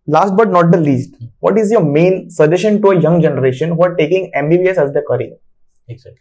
Last but not the least, what is your main suggestion to a young generation who are taking MBBS as their career? Exactly.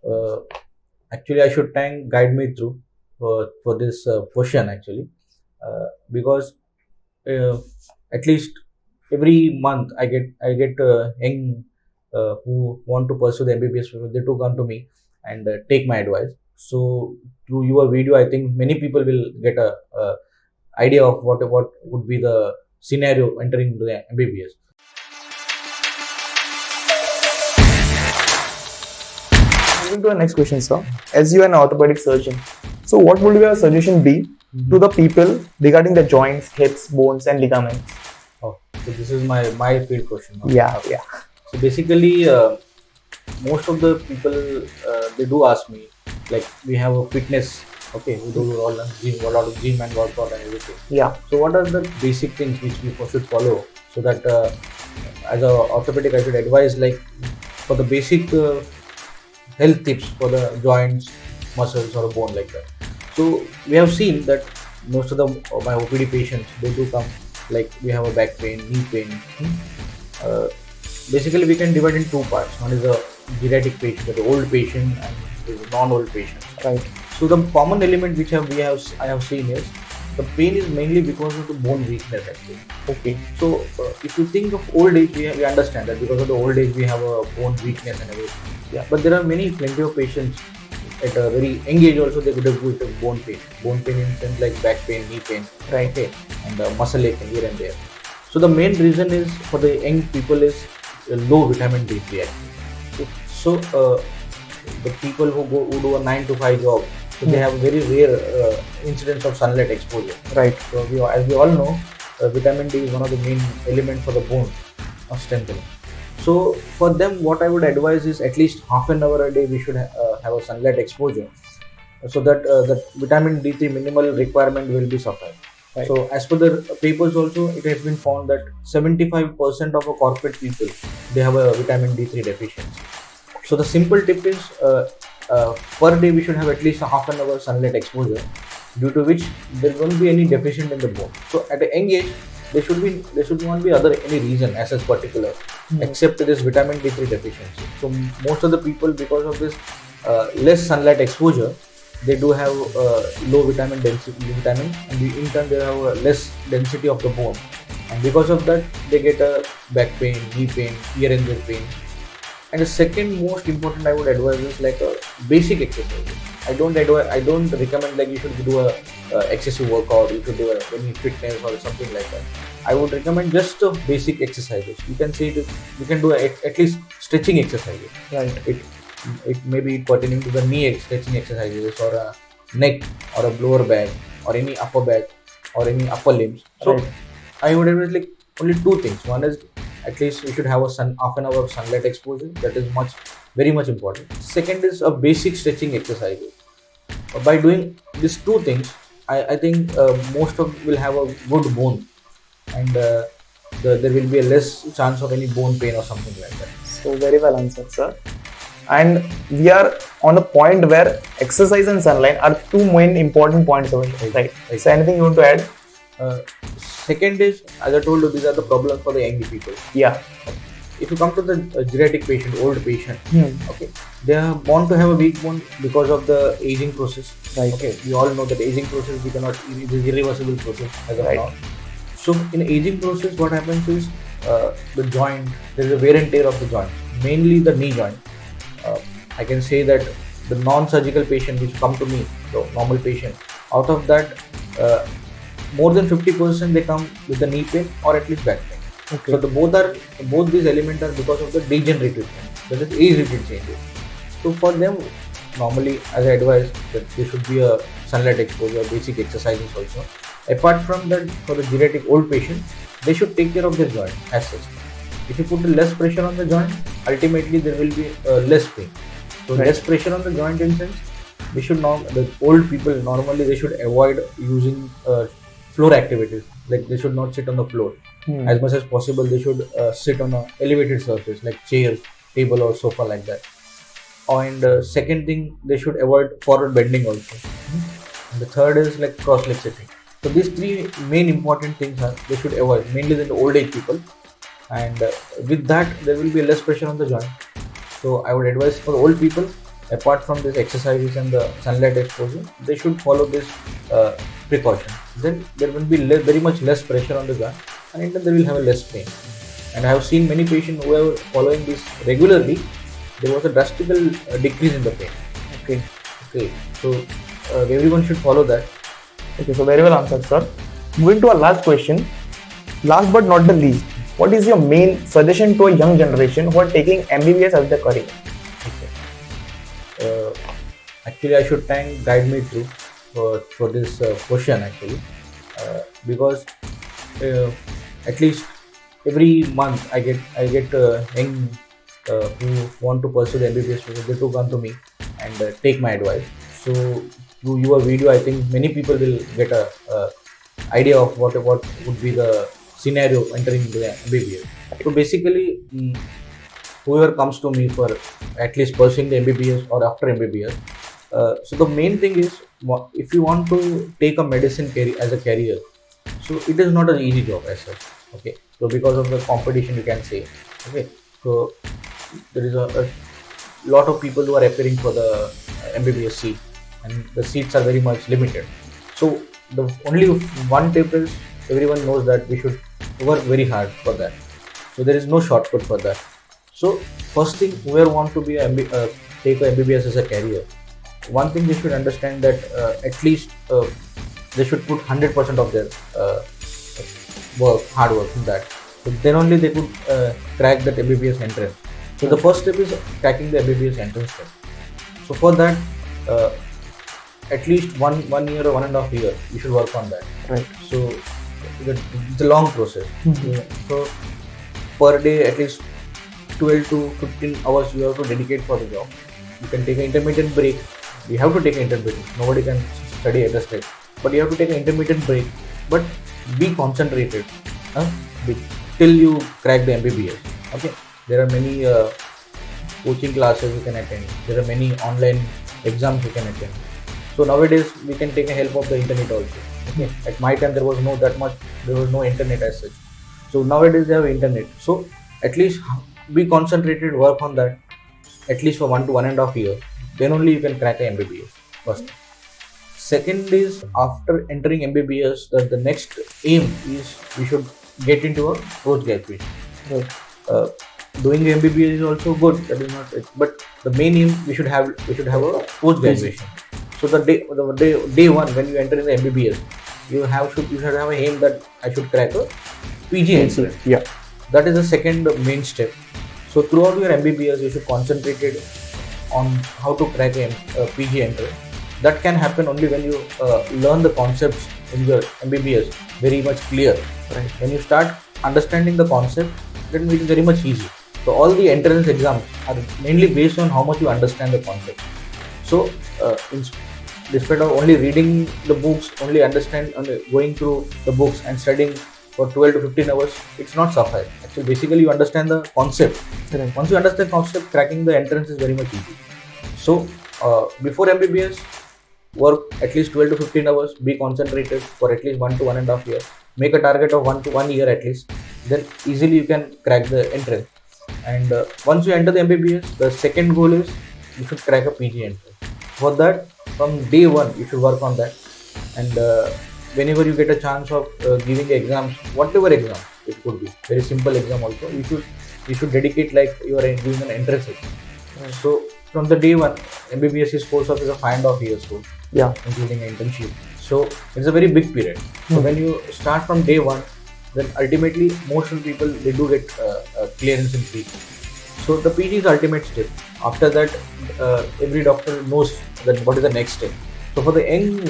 Uh, Actually, I should thank Guide Me Through for this question actually, because uh, at least every month I get young who want to pursue the MBBS. They do come to me and take my advice. So through your video, I think many people will get a idea of what would be the scenario entering into the MBBS. Moving to the next question, sir. As you are an orthopedic surgeon, so what would your suggestion be to the people regarding the joints, hips, bones, and ligaments? Oh, so this is my field question. Yeah, yeah. So basically, most of the people they do ask me, like, we have a fitness. Okay, we do all gym, a lot of gym and workout and everything. Yeah. So what are the basic things which we should follow so that as a orthopedic I should advise, like, for the basic health tips for the joints, muscles or a bone like that. So we have seen that most of the my OPD patients, they do come like we have a back pain, knee pain. Uh, Basically, we can divide in two parts. One is a geriatric patient, the old patient, and the non-old patient. Right. So the common element which I have seen is the pain is mainly because of the bone weakness actually. Okay. So if you think of old age, we understand that because of the old age we have a bone weakness and everything. Yeah. But there are plenty of patients at a very young age also they could have with bone pain. Bone pain in sense like back pain, knee pain, Right. okay, and muscle ache here and there. So the main reason is for the young people is low vitamin D3 actually. So the people who do a 9 to 5 job, so they have very rare incidence of sunlight exposure. Right. So as we all know, vitamin D is one of the main elements for the bone strengthening. So for them, what I would advise is at least half an hour a day we should have a sunlight exposure, so that the vitamin D3 minimal requirement will be sufficed. Right. So as per the papers also, it has been found that 75% of a corporate people, they have a vitamin D3 deficiency. So the simple tip is per day we should have at least a half an hour sunlight exposure, due to which there won't be any deficient in the bone. So at a young age, there should not be any reason as such particular except this vitamin D3 deficiency. So most of the people, because of this less sunlight exposure, they do have low vitamin density and in turn they have a less density of the bone, and because of that they get a back pain, knee pain, here and there pain. And the second most important I would advise is like a basic exercise. I don't recommend like you should do a excessive workout, you should do any fitness or something like that. I would recommend just basic exercises. You can say you can do at least stretching exercises. Right. It may be pertaining to the knee stretching exercises, or a neck, or a lower back, or any upper back, or any upper limbs. So Right. I would advise like only two things. One is at least we should have a half an hour of sunlight exposure. That is very much important. Second is a basic stretching exercises. By doing these two things, I think most of will have a good bone, and there will be a less chance of any bone pain or something like that. So very well answered, sir. And we are on a point where exercise and sunlight are two main important points over here, right? So anything you want to add? Second is, as I told you, these are the problems for the young people. Yeah. If you come to the geriatric patient, old patient, okay, they are born to have a weak bone because of the aging process. Right. Okay, we all know that aging process we cannot, it is irreversible process as of Right. now. So in aging process, what happens is the joint, there is a wear and tear of the joint, mainly the knee joint. I can say that the non-surgical patient which come to me, the normal patient, out of that, more than 50% they come with the knee pain or at least back pain. Okay. So both these elements are because of the degenerative change, that is age-related changes. So for them, normally, as I advise, that there should be a sunlight exposure, basic exercises also. Apart from that, for the geriatric old patient, they should take care of their joint as such. If you put less pressure on the joint, ultimately there will be less pain. So Right. less pressure on the joint in sense, they should the old people normally they should avoid using floor activities. Like they should not sit on the floor. As much as possible, they should sit on a elevated surface like chair, table, or sofa like that. And second thing, they should avoid forward bending also. And the third is like cross leg sitting. So these three main important things are they should avoid, mainly in the old age people, and with that there will be less pressure on the joint. So I would advise for old people, apart from this exercises and the sunlight exposure, they should follow this precaution. Then there will be very much less pressure on the joint, and in turn they will have a less pain. And I have seen many patients who are following this regularly. There was a drastic decrease in the pain. Okay. Okay, so everyone should follow that. Okay, so very well answered, sir. Moving to our last question. Last but not the least, what is your main suggestion to a young generation who are taking MBBS as their career? Actually, I should thank Guide Me Through for this question actually, because at least every month I get young who want to pursue the MBBS program. They do come to me and take my advice. So through your video, I think many people will get a idea of what would be the scenario entering into the MBBS. So basically, whoever comes to me for at least pursuing the MBBS or after MBBS, so the main thing is if you want to take a medicine as a career, so it is not an easy job as such. Okay, so because of the competition, you can say. Okay, so there is a lot of people who are appearing for the MBBS seat, and the seats are very much limited. So the only one tip is everyone knows that we should work very hard for that. So there is no shortcut for that. So first thing, whoever want to be take a MBBS as a career, one thing they should understand that at least they should put 100% of their hard work in that. So then only they could crack that MBBS entrance. So the first step is cracking the MBBS entrance step. So for that, at least one year or 1.5 years, you should work on that. Right. So it's a long process. So per day, at least 12 to 15 hours you have to dedicate for the job. You can take an intermittent break. You have to take an intermittent. Nobody can study at a stretch, but you have to take an intermittent break. But be concentrated till you crack the MBBS. Okay. There are many coaching classes you can attend. There are many online exams you can attend. So nowadays we can take a help of the internet also. Okay. At my time there was no internet as such. So nowadays they have internet. So at least be concentrated, work on that at least for 1 to 1.5 years. Then only you can crack a MBBS. First. Second is after entering MBBS, the next aim is we should get into a post graduation. Right. Doing the MBBS is also good. That is not it. But the main aim we should have a post graduation. So the day one when you enter in the MBBS, you should have an aim that I should crack a PG entrance. Yeah. That is the second main step. So throughout your MBBS, you should concentrate on how to crack a PG entrance. That can happen only when you learn the concepts in your MBBS very much clear. Right. When you start understanding the concept, then it is very much easy. So all the entrance exams are mainly based on how much you understand the concept. So despite of only reading the books, only going through the books and studying for 12 to 15 hours, it's not suffice. Actually, basically you understand the concept. Right. Once you understand the concept, cracking the entrance is very much easy. So before MBBS, work at least 12 to 15 hours, be concentrated for at least 1 to 1.5 years. Make a target of 1 to 1 year at least. Then easily you can crack the entrance. And once you enter the MBBS, the second goal is you should crack a PG entrance. For that, from day one, you should work on that. And whenever you get a chance of giving exams, whatever exam it could be, very simple exam also, you should dedicate like you are doing an entrance exam. Right. So from the day one, MBBS course of is a 5.5 years course, Yeah. including an internship. So it's a very big period. So when you start from day one, then ultimately most of the people they do get clearance in PG. So the PG is ultimate step. After that, every doctor knows that what is the next step. So for the young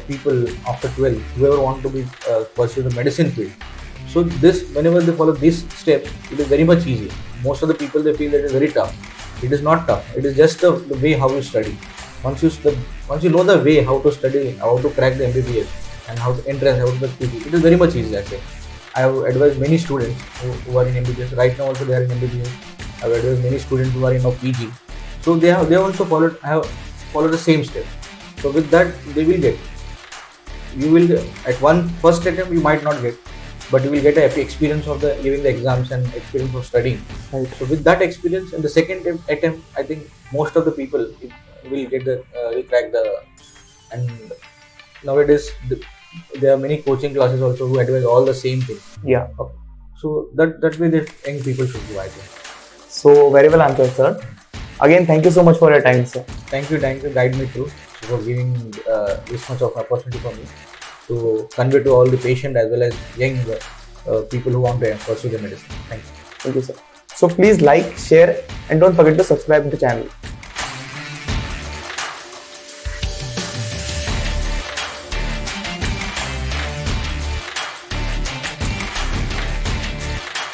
people after 12, whoever want to be pursue the medicine field, so this whenever they follow these steps, it is very much easy. Most of the people they feel that it is very tough. It is not tough. It is just the way how you study. Once you know the way how to study, how to crack the MBBS, and how to entrance, how to the PG, it is very much easy. Actually, I have advised many students who are in MBBS. Right now also they are in MBBS. I have advised many students who are in PG. So they also followed the same step. So with that they will get. you will at one first attempt you might not get, but you will get a experience of the giving the exams and experience of studying. Right. So with that experience, in the second attempt, I think most of the people will get the will crack the. And nowadays there are many coaching classes also who advise all the same thing. Yeah. Okay. So that way the young people should do, I think. So very well answered, sir. Again, thank you so much for your time, sir. Thank you, guide me through for giving this much of opportunity for me to convey to all the patient as well as young people who want to pursue the medicine. Thank you. Thank you, sir. So please like, share, and don't forget to subscribe to the channel.